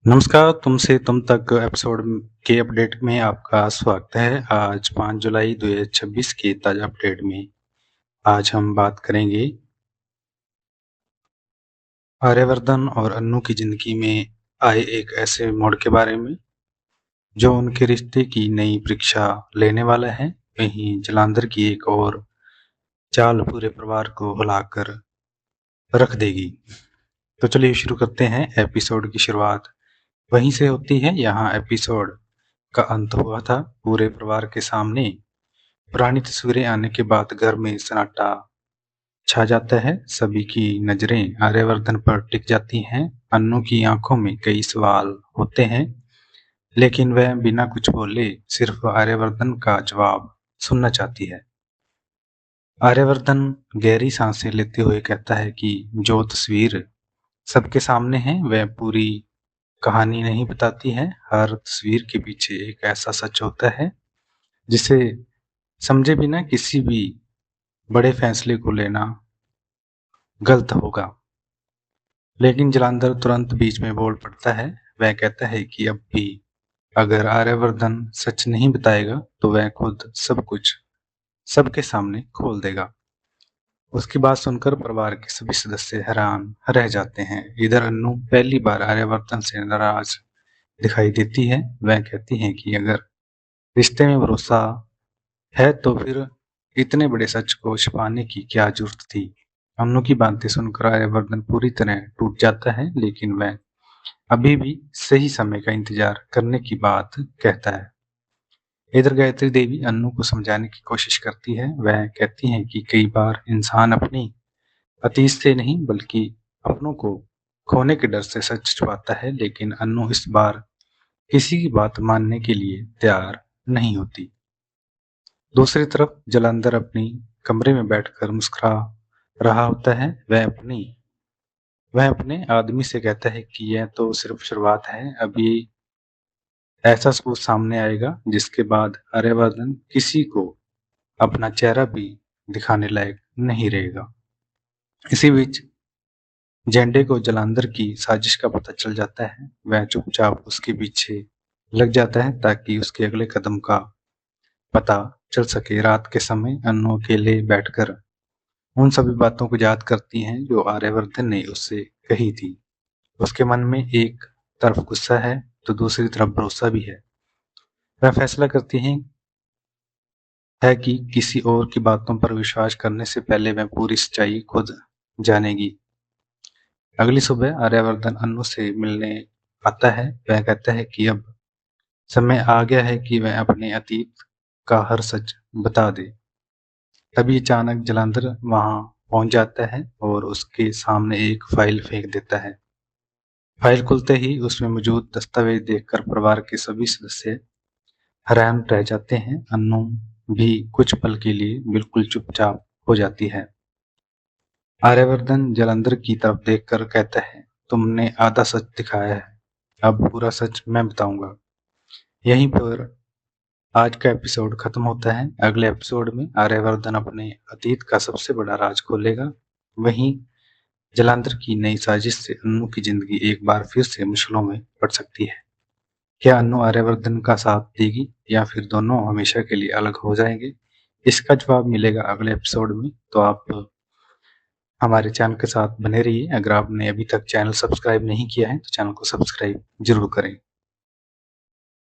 नमस्कार, तुमसे तुम तक एपिसोड के अपडेट में आपका स्वागत है। आज 5 जुलाई 2026 के ताज़ा अपडेट में आज हम बात करेंगे आर्यवर्धन और अन्नू की ज़िंदगी में आए एक ऐसे मोड़ के बारे में जो उनके रिश्ते की नई परीक्षा लेने वाला है। वहीं जालंधर की एक और चाल पूरे परिवार को हिलाकर रख देगी। तो चलिए शुरू करते हैं। एपिसोड की शुरुआत वहीं से होती है। यहाँ एपिसोड का अंत हुआ था। पूरे परिवार के सामने पुरानी तस्वीरें आने के बाद घर में सन्नाटा छा जाता है। सभी की नजरें आर्यवर्धन पर टिक जाती हैं। अन्नू की आंखों में कई सवाल होते हैं, लेकिन वह बिना कुछ बोले सिर्फ आर्यवर्धन का जवाब सुनना चाहती है। आर्यवर्धन गहरी सांसें लेते हुए कहता है कि जो तस्वीर सबके सामने है वह पूरी कहानी नहीं बताती है। हर तस्वीर के पीछे एक ऐसा सच होता है जिसे समझे बिना किसी भी बड़े फैसले को लेना गलत होगा। लेकिन जालंधर तुरंत बीच में बोल पड़ता है। वह कहता है कि अब भी अगर आर्यवर्धन सच नहीं बताएगा तो वह खुद सब कुछ सबके सामने खोल देगा। उसकी बात सुनकर परिवार के सभी सदस्य हैरान रह जाते हैं। इधर अन्नू पहली बार आर्यवर्धन से नाराज दिखाई देती है। वह कहती है कि अगर रिश्ते में भरोसा है तो फिर इतने बड़े सच को छिपाने की क्या जरूरत थी। अन्नू की बातें सुनकर आर्यवर्धन पूरी तरह टूट जाता है, लेकिन वह अभी भी सही समय का इंतजार करने की बात कहता है। इधर गायत्री देवी अन्नू को समझाने की कोशिश करती है। वह कहती है कि कई बार इंसान अपनी अतीत से नहीं बल्कि अपनों को खोने के डर से सच छुपाता है, लेकिन अन्नू इस बार किसी की बात मानने के लिए तैयार नहीं होती। दूसरी तरफ जालंधर अपनी कमरे में बैठकर मुस्कुरा रहा होता है। वह अपने आदमी से कहता है कि यह तो सिर्फ शुरुआत है। अभी ऐसा सबूत सामने आएगा जिसके बाद आर्यवर्धन किसी को अपना चेहरा भी दिखाने लायक नहीं रहेगा। इसी बीच जेंडे को जालंधर की साजिश का पता चल जाता है। वह चुपचाप उसके पीछे लग जाता है ताकि उसके अगले कदम का पता चल सके। रात के समय अन्नू अकेले बैठकर उन सभी बातों को याद करती हैं जो आर्यवर्धन ने उससे कही थी। उसके मन में एक तरफ गुस्सा है तो दूसरी तरफ भरोसा भी है। वह फैसला करती है कि किसी और की बातों पर विश्वास करने से पहले वह पूरी सच्चाई खुद जानेगी। अगली सुबह आर्यवर्धन अन्नू से मिलने आता है। वह कहता है कि अब समय आ गया है कि वह अपने अतीत का हर सच बता दे। तभी अचानक जालंधर वहां पहुंच जाता है और उसके सामने एक फाइल फेंक देता है। फाइल खुलते ही उसमें मौजूद दस्तावेज देखकर परिवार के सभी सदस्य हैरान रह जाते हैं। अन्नू भी कुछ पल के लिए बिल्कुल चुपचाप हो जाती है। आर्यवर्धन जालंधर की तरफ देखकर कहता है, तुमने आधा सच दिखाया है, अब पूरा सच मैं बताऊंगा। यहीं पर आज का एपिसोड खत्म होता है। अगले एपिसोड में आर्यवर्धन अपने अतीत का सबसे बड़ा राज खोलेगा। वहीं जालंधर की नई साजिश से अन्नू की जिंदगी एक बार फिर से मुश्किलों में पड़ सकती है। क्या अन्नू आर्यवर्धन का साथ देगी या फिर दोनों हमेशा के लिए अलग हो जाएंगे? इसका जवाब मिलेगा अगले एपिसोड में। तो आप हमारे चैनल के साथ बने रहिए। अगर आपने अभी तक चैनल सब्सक्राइब नहीं किया है तो चैनल को सब्सक्राइब जरूर करें।